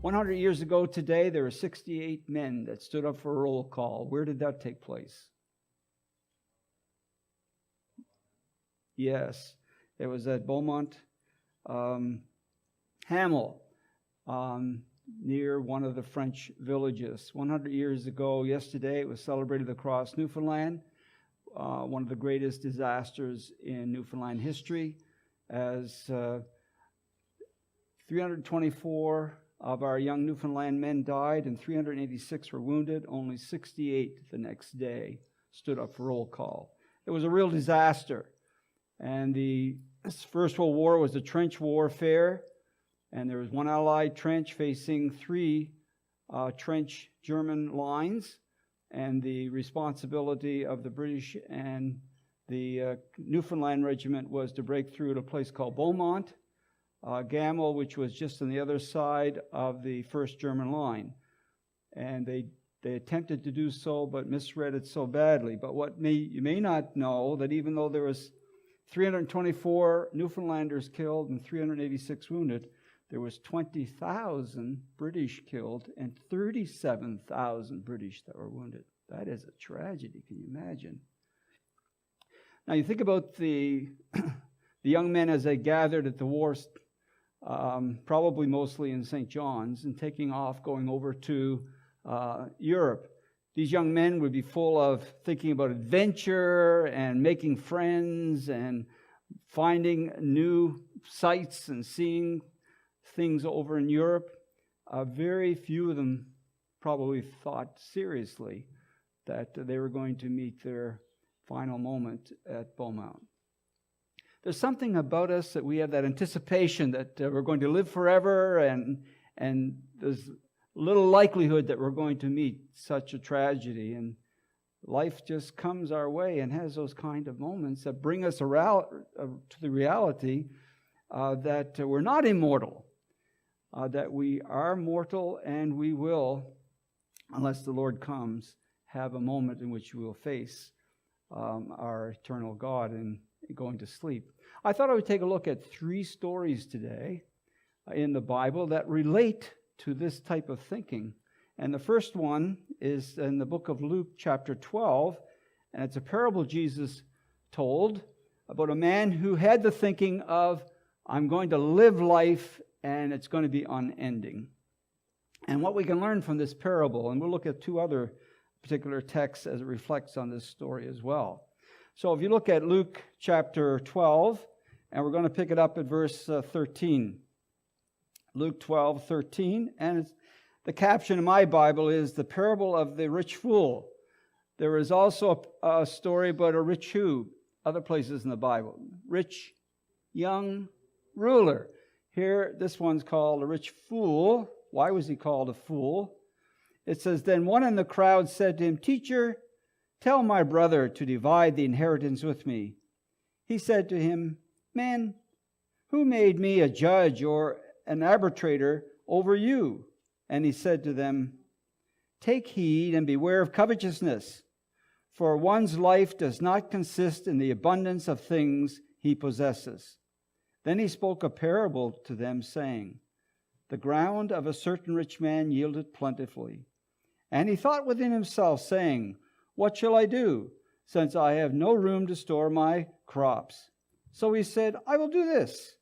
100 years ago today, there were 68 men that stood up for a roll call. Where did that take place? Yes, it was at Beaumont Hamel, near one of the French villages. 100 years ago, yesterday, it was celebrated across Newfoundland, one of the greatest disasters in Newfoundland history, as 324 of our young Newfoundland men died and 386 were wounded. Only 68 the next day stood up for roll call. It was a real disaster. And the First World War was a trench warfare, and there was one Allied trench facing three trench German lines, and the responsibility of the British and the Newfoundland Regiment was to break through at a place called Beaumont, Gamel, which was just on the other side of the first German line. And they attempted to do so, but misread it so badly. But you may not know that even though there was 324 Newfoundlanders killed and 386 wounded, there was 20,000 British killed and 37,000 British that were wounded. That is a tragedy, can you imagine? Now you think about the young men as they gathered at the wars, probably mostly in St. John's, and taking off, going over to Europe. These young men would be full of thinking about adventure and making friends and finding new sights and seeing things over in Europe. Very few of them probably thought seriously that they were going to meet their final moment at Beaumont. There's something about us that we have that anticipation that we're going to live forever, and there's little likelihood that we're going to meet such a tragedy. And life just comes our way and has those kind of moments that bring us to the reality that we're not immortal, that we are mortal, and we will, unless the Lord comes, have a moment in which we will face our eternal God and going to sleep. I thought I would take a look at 3 stories today in the Bible that relate to this type of thinking. And the first one is in the book of Luke chapter 12, and it's a parable Jesus told about a man who had the thinking of, I'm going to live life and it's going to be unending. And what we can learn from this parable, and we'll look at 2 other particular texts as it reflects on this story as well. So if you look at Luke chapter 12, and we're going to pick it up at verse 13. Luke 12:13, and the caption in my Bible is the parable of the rich fool. There is also a story about a rich who, other places in the Bible. Rich young ruler. Here, this one's called a rich fool. Why was he called a fool? It says, then one in the crowd said to him, Teacher, tell my brother to divide the inheritance with me. He said to him, Man, who made me a judge or an arbitrator over you? And he said to them, Take heed and beware of covetousness, for one's life does not consist in the abundance of things he possesses. Then he spoke a parable to them, saying, The ground of a certain rich man yielded plentifully. And he thought within himself, saying, What shall I do, since I have no room to store my crops? So he said, I will do this.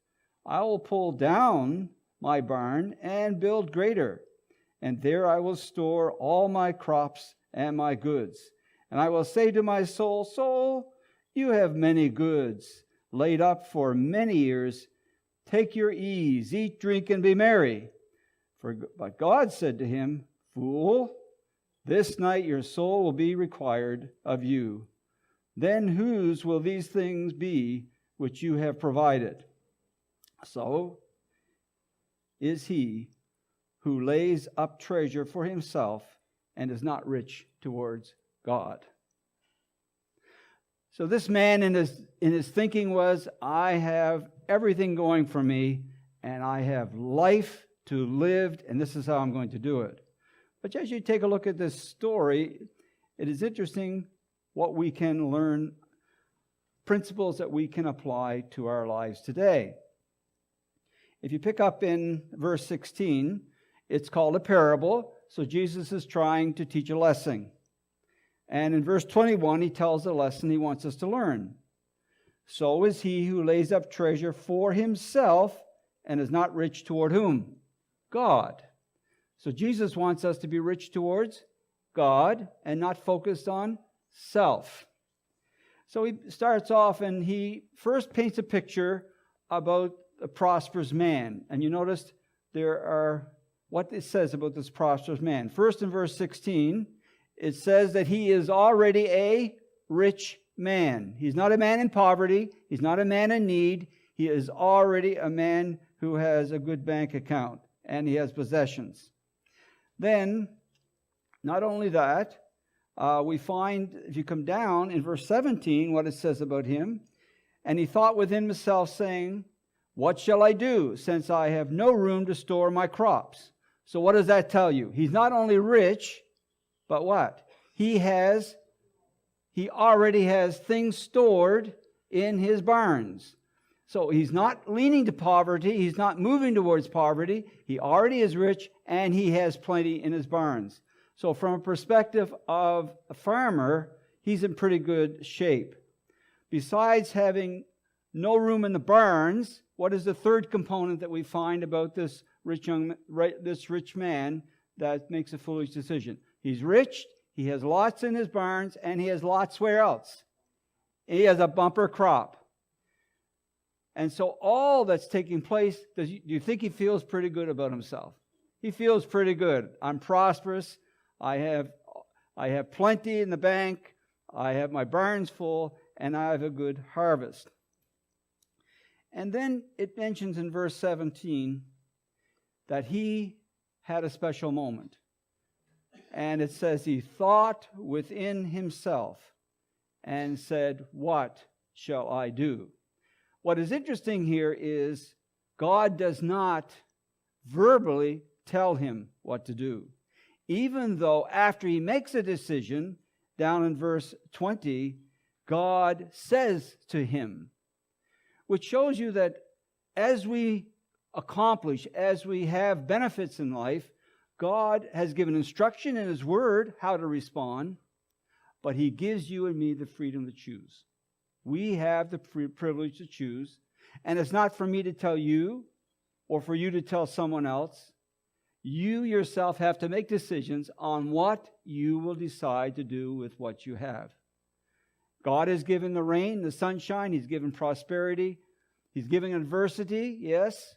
I will pull down my barn and build greater, and there I will store all my crops and my goods. And I will say to my soul, Soul, you have many goods laid up for many years. Take your ease, eat, drink, and be merry. But God said to him, Fool, this night your soul will be required of you. Then whose will these things be which you have provided? So is he who lays up treasure for himself and is not rich towards God. So this man in his thinking was, I have everything going for me, and I have life to live, and this is how I'm going to do it. But as you take a look at this story, it is interesting what we can learn, principles that we can apply to our lives today. If you pick up in verse 16, It's called a parable, so Jesus is trying to teach a lesson. And in verse 21, he tells the lesson he wants us to learn. So is he who lays up treasure for himself and is not rich toward whom? God. So Jesus wants us to be rich towards God and not focused on self. So he starts off and he first paints a picture about a prosperous man. And you noticed there are what it says about this prosperous man. First in verse 16, it says that he is already a rich man. He's not a man in poverty. He's not a man in need. He is already a man who has a good bank account and he has possessions. Then, not only that, we find, if you come down in verse 17, what it says about him. And he thought within himself, saying, what shall I do, since I have no room to store my crops? So what does that tell you? He's not only rich, but what? He already has things stored in his barns. So he's not leaning to poverty. He's not moving towards poverty. He already is rich, and he has plenty in his barns. So from a perspective of a farmer, he's in pretty good shape. Besides having no room in the barns, what is the third component that we find about this rich man that makes a foolish decision? He's rich, he has lots in his barns, and he has lots where else? He has a bumper crop. And so all that's taking place, do you think he feels pretty good about himself? He feels pretty good. I'm prosperous. I have plenty in the bank. I have my barns full, and I have a good harvest. And then it mentions in verse 17 that he had a special moment. And it says he thought within himself and said, what shall I do? What is interesting here is God does not verbally tell him what to do. Even though after he makes a decision, down in verse 20, God says to him, which shows you that as we accomplish, as we have benefits in life, God has given instruction in his word how to respond, but he gives you and me the freedom to choose. We have the privilege to choose, and it's not for me to tell you or for you to tell someone else. You yourself have to make decisions on what you will decide to do with what you have. God has given the rain, the sunshine. He's given prosperity. He's given adversity, yes.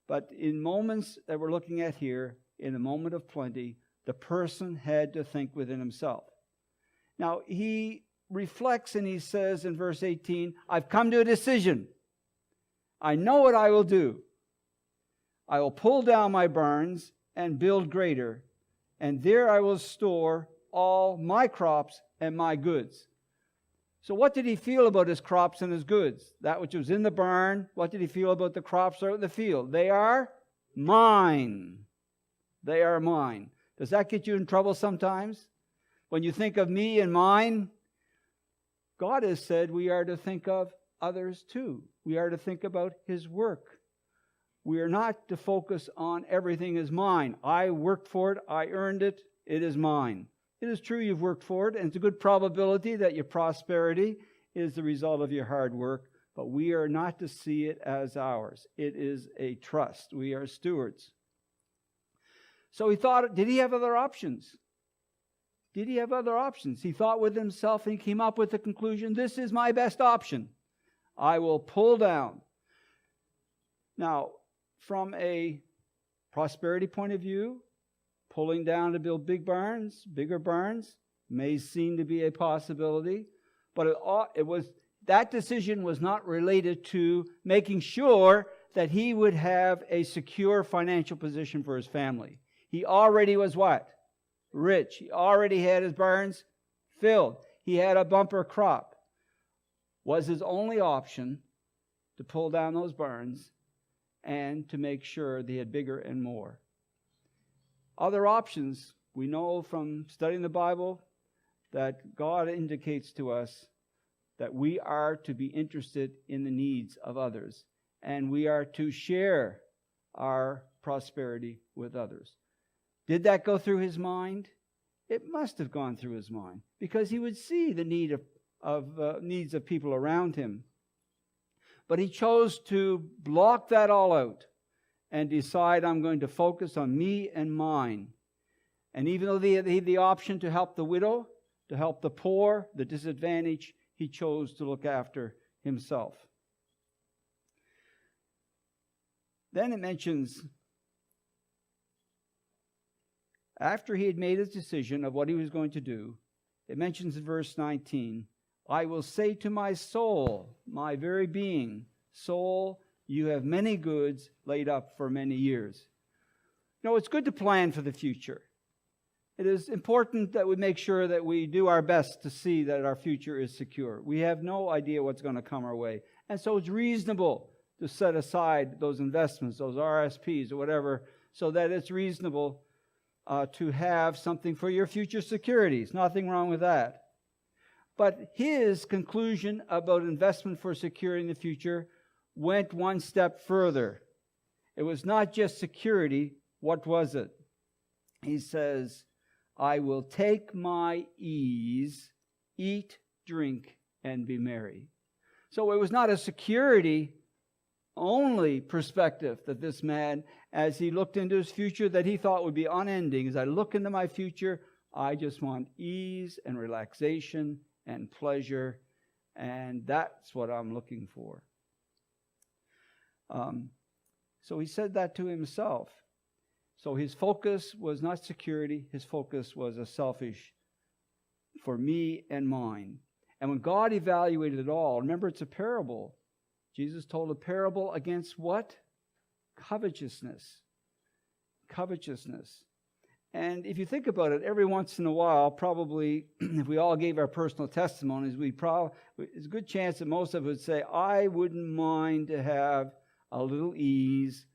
But in moments that we're looking at here, in a moment of plenty, the person had to think within himself. Now, he reflects and he says in verse 18, I've come to a decision. I know what I will do. I will pull down my barns and build greater, and there I will store all my crops and my goods. So what did he feel about his crops and his goods? That which was in the barn, what did he feel about the crops out in the field? They are mine. They are mine. Does that get you in trouble sometimes? When you think of me and mine, God has said we are to think of others too. We are to think about his work. We are not to focus on everything is mine. I worked for it. I earned it. It is mine. It is true you've worked for it, and it's a good probability that your prosperity is the result of your hard work, but we are not to see it as ours. It is a trust. We are stewards. So he thought, did he have other options? Did he have other options? He thought with himself and he came up with the conclusion, this is my best option. I will pull down. Now, from a prosperity point of view, pulling down to build bigger barns, may seem to be a possibility, but that decision was not related to making sure that he would have a secure financial position for his family. He already was what? Rich. He already had his barns filled. He had a bumper crop. Was his only option to pull down those barns and to make sure they had bigger and more. Other options, we know from studying the Bible that God indicates to us that we are to be interested in the needs of others, and we are to share our prosperity with others. Did that go through his mind? It must have gone through his mind, because he would see the needs of people around him. But he chose to block that all out and decide, I'm going to focus on me and mine. And even though he had the option to help the widow, to help the poor, the disadvantaged, he chose to look after himself. Then it mentions, after he had made his decision of what he was going to do, it mentions in verse 19, I will say to my soul, my very being, soul, you have many goods laid up for many years. You know, it's good to plan for the future. It is important that we make sure that we do our best to see that our future is secure. We have no idea what's going to come our way. And so it's reasonable to set aside those investments, those RSPs or whatever, so that it's reasonable to have something for your future securities. Nothing wrong with that. But his conclusion about investment for security in the future went one step further. It was not just security. What was it? He says, I will take my ease, eat, drink, and be merry. So it was not a security only perspective that this man, as he looked into his future, that he thought would be unending. As I look into my future, I just want ease and relaxation and pleasure, and that's what I'm looking for. So he said that to himself. So his focus was not security, his focus was a selfish, for me and mine. And when God evaluated it all, remember it's a parable. Jesus told a parable against what? Covetousness. Covetousness. And if you think about it, every once in a while, probably, if we all gave our personal testimonies, there's a good chance that most of us would say, I wouldn't mind to have a little ease,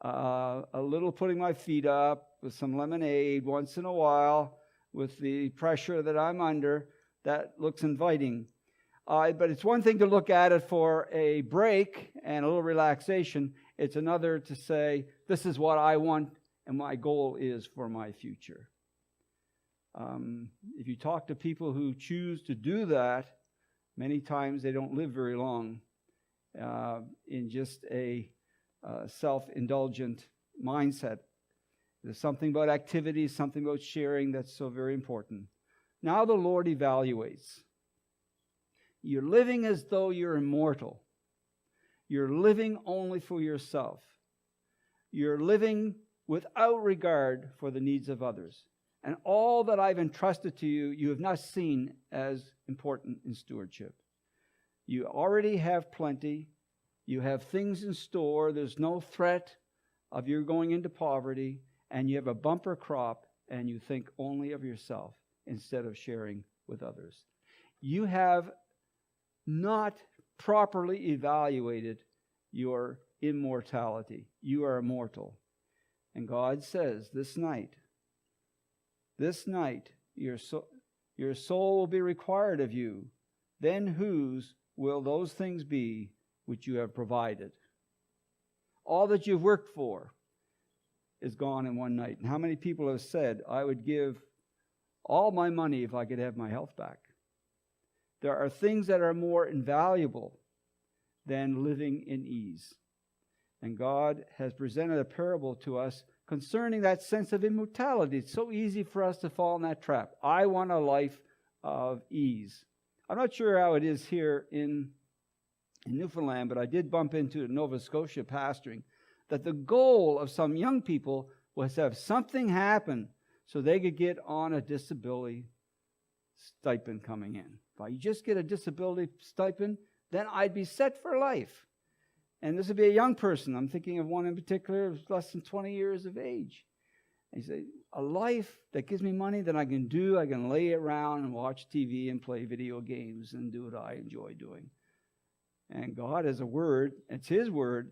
a little putting my feet up with some lemonade once in a while with the pressure that I'm under. That looks inviting. But it's one thing to look at it for a break and a little relaxation. It's another to say, this is what I want and my goal is for my future. If you talk to people who choose to do that, many times they don't live very long in just a self-indulgent mindset. There's something about activity, something about sharing that's so very important. Now the Lord evaluates. You're living as though you're immortal. You're living only for yourself. You're living without regard for the needs of others. And all that I've entrusted to you, you have not seen as important in stewardship. You already have plenty. You have things in store. There's no threat of you going into poverty. And you have a bumper crop, and you think only of yourself instead of sharing with others. You have not properly evaluated your immortality. You are immortal. And God says, this night, your soul will be required of you. Then whose will those things be which you have provided? All that you've worked for is gone in one night. And how many people have said, I would give all my money if I could have my health back? There are things that are more invaluable than living in ease. And God has presented a parable to us concerning that sense of immortality. It's so easy for us to fall in that trap. I want a life of ease. I'm not sure how it is here in Newfoundland, but I did bump into Nova Scotia pastoring, that the goal of some young people was to have something happen so they could get on a disability stipend coming in. If I just get a disability stipend, then I'd be set for life. And this would be a young person. I'm thinking of one in particular who's less than 20 years of age. And he said, a life that gives me money that I can lay around and watch TV and play video games and do what I enjoy doing. And God has a word, it's His word,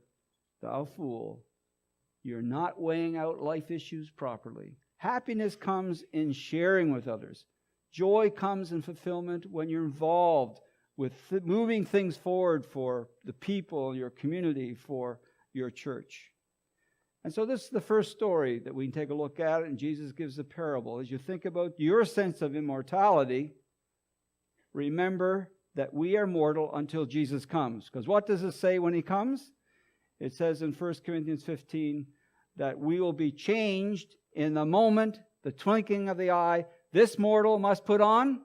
thou fool, you're not weighing out life issues properly. Happiness comes in sharing with others. Joy comes in fulfillment when you're involved with moving things forward for the people, your community, for your church. And so this is the first story that we can take a look at, and Jesus gives a parable. As you think about your sense of immortality, remember that we are mortal until Jesus comes. Because what does it say when he comes? It says in 1 Corinthians 15 that we will be changed in the moment, the twinkling of the eye. This mortal must put on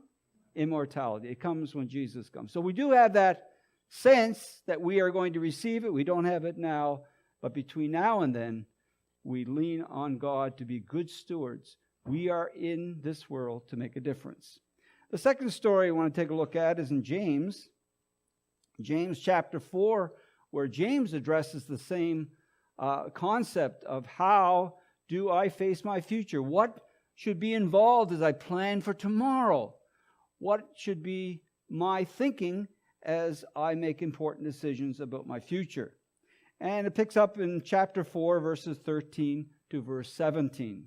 immortality. It comes when Jesus comes. So we do have that sense that we are going to receive it. We don't have it now. But between now and then, we lean on God to be good stewards. We are in this world to make a difference. The second story I want to take a look at is in James. James chapter 4, where James addresses the same concept of how do I face my future? What should be involved as I plan for tomorrow? What should be my thinking as I make important decisions about my future? And it picks up in chapter 4, verses 13 to verse 17.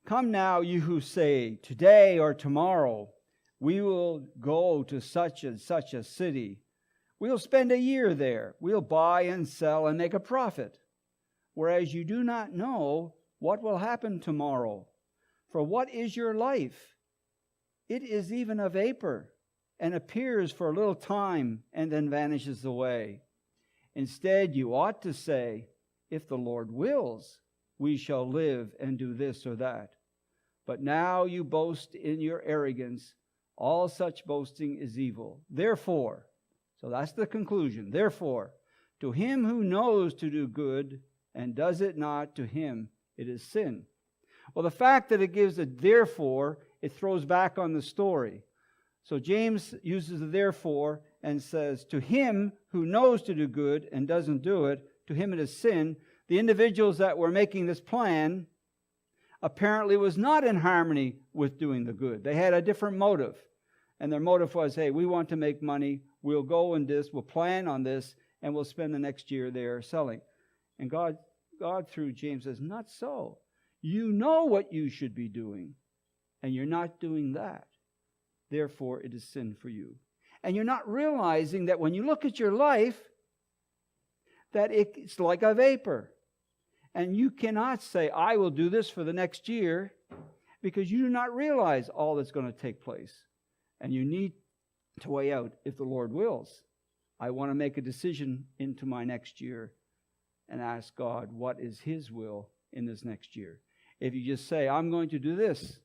Come now, you who say, today or tomorrow, we will go to such and such a city. We'll spend a year there. We'll buy and sell and make a profit. Whereas you do not know what will happen tomorrow. For what is your life? It is even a vapor, and appears for a little time and then vanishes away. Instead, you ought to say, if the Lord wills, we shall live and do this or that. But now you boast in your arrogance. All such boasting is evil. Therefore, so that's the conclusion. Therefore, to him who knows to do good and does it not, to him it is sin. Well, the fact that it gives a therefore, it throws back on the story. So James uses the therefore and says, to him who knows to do good and doesn't do it, to him it is sin. The individuals that were making this plan apparently was not in harmony with doing the good. They had a different motive. And their motive was, hey, we want to make money. We'll go in this. We'll plan on this. And we'll spend the next year there selling. And God through James says, not so. You know what you should be doing. And you're not doing that. Therefore, it is sin for you. And you're not realizing that when you look at your life, that it's like a vapor. And you cannot say, I will do this for the next year, because you do not realize all that's going to take place. And you need to weigh out, if the Lord wills, I want to make a decision into my next year and ask God, what is his will in this next year? If you just say, I'm going to do this,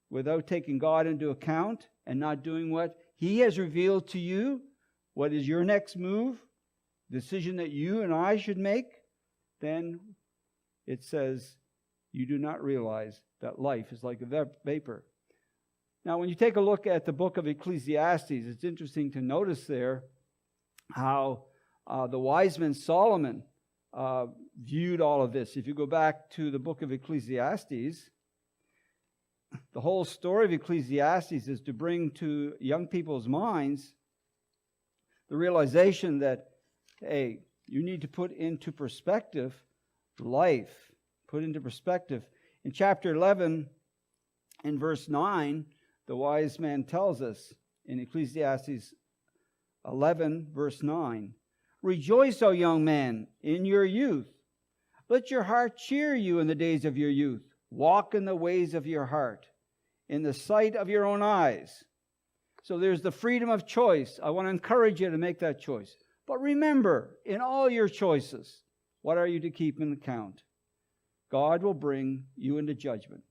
without taking God into account and not doing what he has revealed to you, what is your next move, decision that you and I should make, then it says you do not realize that life is like a vapor. Now, when you take a look at the book of Ecclesiastes, it's interesting to notice there how the wise man Solomon viewed all of this. If you go back to the book of Ecclesiastes, the whole story of Ecclesiastes is to bring to young people's minds the realization that, hey, you need to put into perspective life. Put into perspective. In chapter 11, in verse 9, the wise man tells us in Ecclesiastes 11, verse 9, rejoice, O young man, in your youth. Let your heart cheer you in the days of your youth. Walk in the ways of your heart, in the sight of your own eyes. So there's the freedom of choice. I want to encourage you to make that choice. But remember, in all your choices, what are you to keep in account? God will bring you into judgment.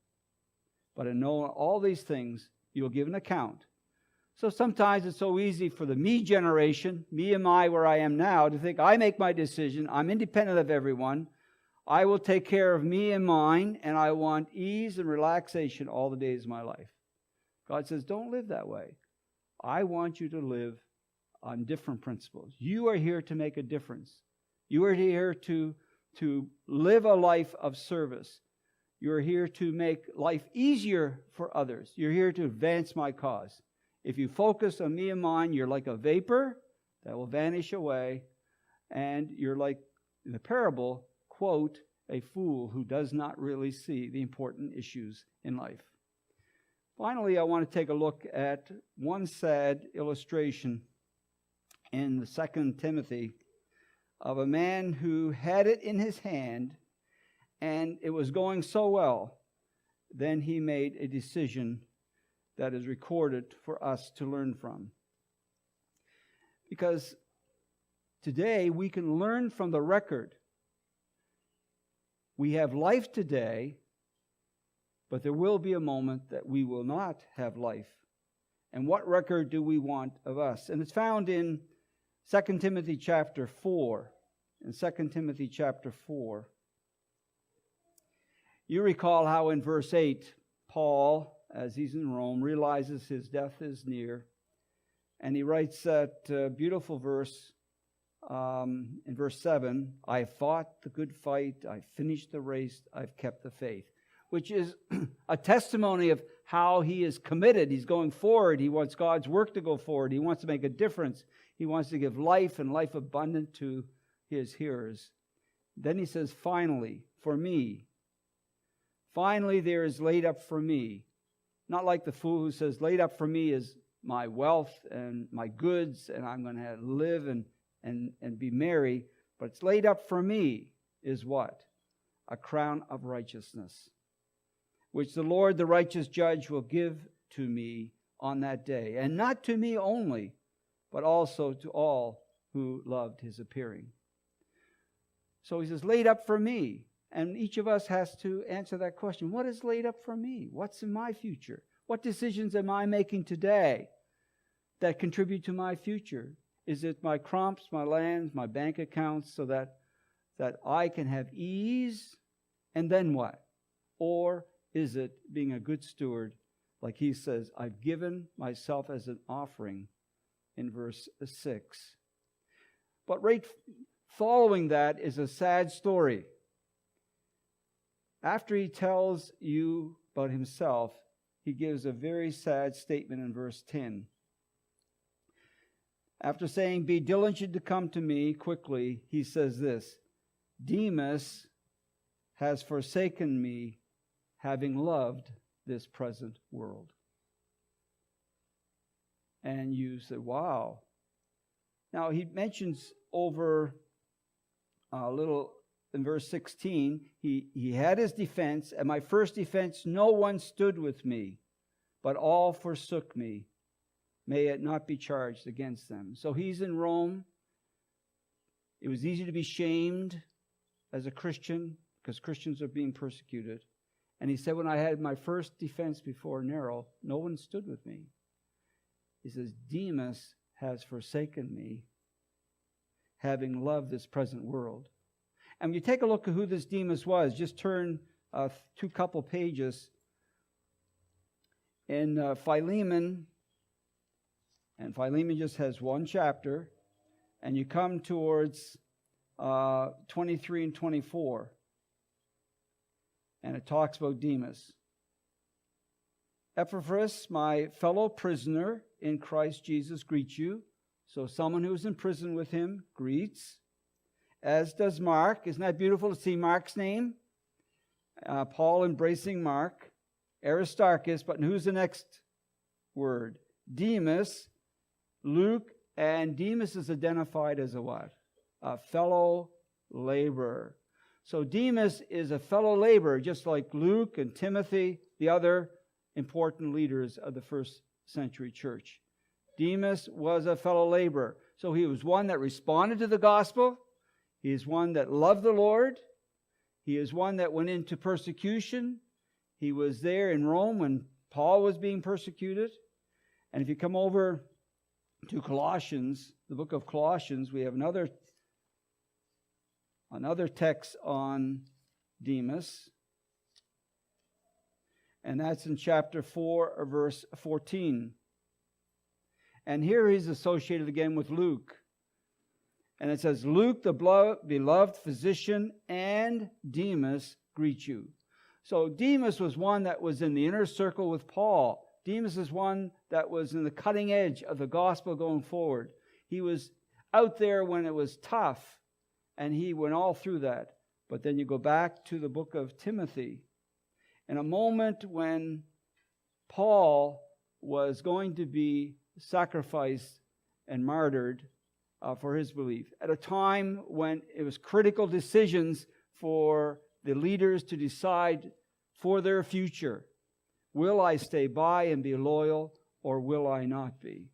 But in knowing all these things, you'll give an account. So sometimes it's so easy for the me generation, me and my where I am now, to think I make my decision, I'm independent of everyone, I will take care of me and mine, and I want ease and relaxation all the days of my life. God says, don't live that way. I want you to live on different principles. You are here to make a difference. You are here to live a life of service. You're here to make life easier for others. You're here to advance my cause. If you focus on me and mine, you're like a vapor that will vanish away, and you're like, in the parable, quote, a fool who does not really see the important issues in life. Finally, I want to take a look at one sad illustration in the 2 Timothy of a man who had it in his hand and it was going so well. Then he made a decision that is recorded for us to learn from. Because today we can learn from the record. We have life today, but there will be a moment that we will not have life. And what record do we want of us? And it's found in 2 Timothy chapter 4. In 2 Timothy chapter 4. You recall how in verse 8, Paul, as he's in Rome, realizes his death is near. And he writes that beautiful verse in verse 7, I fought the good fight, I finished the race, I've kept the faith. Which is a testimony of how he is committed. He's going forward. He wants God's work to go forward. He wants to make a difference. He wants to give life and life abundant to his hearers. Then he says, finally, for me. Finally, there is laid up for me. Not like the fool who says, laid up for me is my wealth and my goods, and I'm going to live and be merry. But it's laid up for me is what? A crown of righteousness, which the Lord, the righteous judge, will give to me on that day. And not to me only, but also to all who loved his appearing. So he says, laid up for me. And each of us has to answer that question. What is laid up for me? What's in my future? What decisions am I making today that contribute to my future? Is it my crops, my lands, my bank accounts, so that I can have ease? And then what? Or is it being a good steward, like he says, I've given myself as an offering in verse 6. But right following that is a sad story. After he tells you about himself, he gives a very sad statement in verse 10. After saying, be diligent to come to me quickly, he says this, Demas has forsaken me, having loved this present world. And you say, wow. Now he mentions over a little in verse 16, he had his defense, and my first defense, no one stood with me, but all forsook me. May it not be charged against them. So he's in Rome. It was easy to be shamed as a Christian because Christians are being persecuted. And he said, when I had my first defense before Nero, no one stood with me. He says, Demas has forsaken me, having loved this present world. And when you take a look at who this Demas was, just turn two couple pages in Philemon, and Philemon just has one chapter, and you come towards 23 and 24, and it talks about Demas. Epaphras, my fellow prisoner in Christ Jesus, greets you. So someone who's in prison with him greets. As does Mark. Isn't that beautiful to see Mark's name? Paul embracing Mark. Aristarchus, but who's the next word? Demas, Luke, and Demas is identified as a what? A fellow laborer. So Demas is a fellow laborer, just like Luke and Timothy, the other important leaders of the first century church. Demas was a fellow laborer. So he was one that responded to the gospel. He is one that loved the Lord. He is one that went into persecution. He was there in Rome when Paul was being persecuted. And if you come over to Colossians, the book of Colossians, we have another text on Demas. And that's in chapter 4, verse 14. And here he's associated again with Luke. And it says, Luke, the beloved physician, and Demas greet you. So Demas was one that was in the inner circle with Paul. Demas is one that was in the cutting edge of the gospel going forward. He was out there when it was tough, and he went all through that. But then you go back to the book of Timothy. In a moment when Paul was going to be sacrificed and martyred, for his belief. At a time when it was critical decisions for the leaders to decide for their future. Will I stay by and be loyal, or will I not be?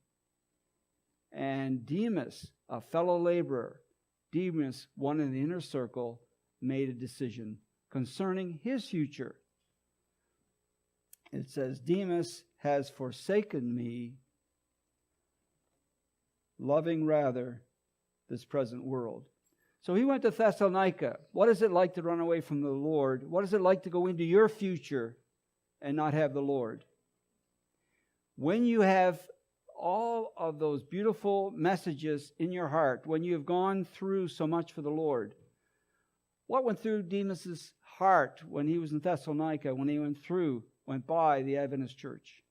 And Demas, a fellow laborer, Demas, one in the inner circle, made a decision concerning his future. It says, Demas has forsaken me, loving rather this present world. So he went to Thessalonica. What is it like to run away from the Lord? What is it like to go into your future and not have the Lord? When you have all of those beautiful messages in your heart, when you have gone through so much for the Lord, what went through Demas's heart when he was in Thessalonica, when he went by the Adventist church?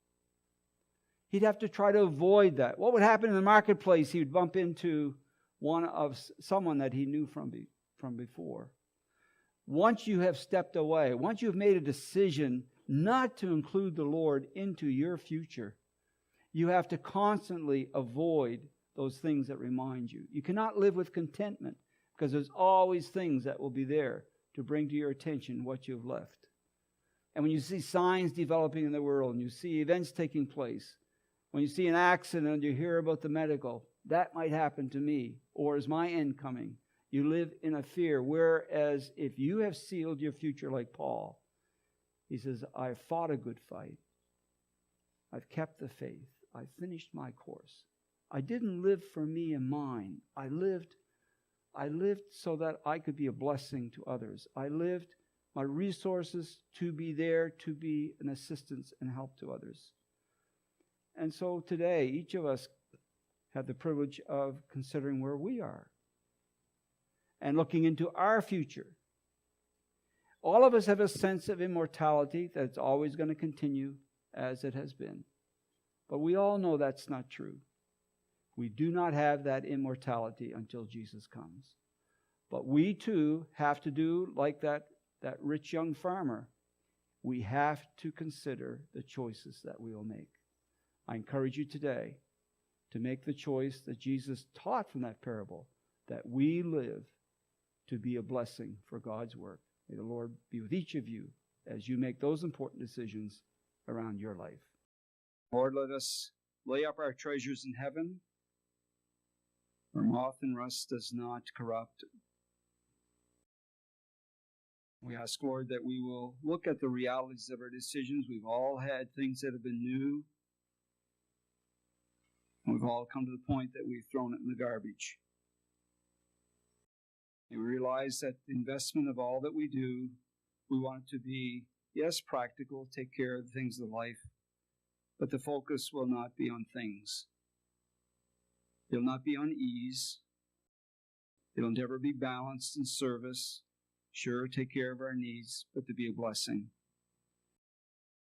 He'd have to try to avoid that. What would happen in the marketplace? He would bump into someone that he knew from before. Once you have stepped away, once you've made a decision not to include the Lord into your future, you have to constantly avoid those things that remind you. You cannot live with contentment because there's always things that will be there to bring to your attention what you've left. And when you see signs developing in the world, and you see events taking place, when you see an accident and you hear about the medical, that might happen to me, or is my end coming? You live in a fear, whereas if you have sealed your future like Paul, he says, I've fought a good fight. I've kept the faith. I've finished my course. I didn't live for me and mine. I lived so that I could be a blessing to others. I lived my resources to be there, to be an assistance and help to others. And so today, each of us have the privilege of considering where we are and looking into our future. All of us have a sense of immortality that's always going to continue as it has been. But we all know that's not true. We do not have that immortality until Jesus comes. But we too have to do like that rich young farmer. We have to consider the choices that we will make. I encourage you today to make the choice that Jesus taught from that parable, that we live to be a blessing for God's work. May the Lord be with each of you as you make those important decisions around your life. Lord, let us lay up our treasures in heaven, where moth and rust does not corrupt. We ask, Lord, that we will look at the realities of our decisions. We've all had things that have been new. And we've all come to the point that we've thrown it in the garbage. And we realize that the investment of all that we do, we want it to be, yes, practical, take care of the things of life, but the focus will not be on things. It'll not be on ease. It'll never be balanced in service. Sure, take care of our needs, but to be a blessing.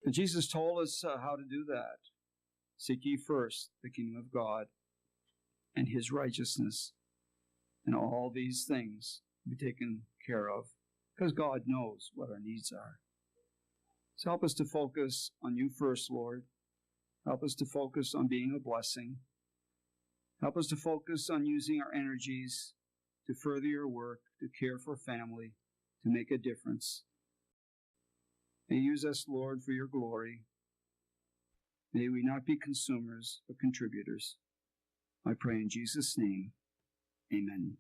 And Jesus told us how to do that. Seek ye first the kingdom of God and his righteousness, and all these things will be taken care of, because God knows what our needs are. So help us to focus on you first, Lord. Help us to focus on being a blessing. Help us to focus on using our energies to further your work, to care for family, to make a difference. May you use us, Lord, for your glory. May we not be consumers, but contributors. I pray in Jesus' name. Amen.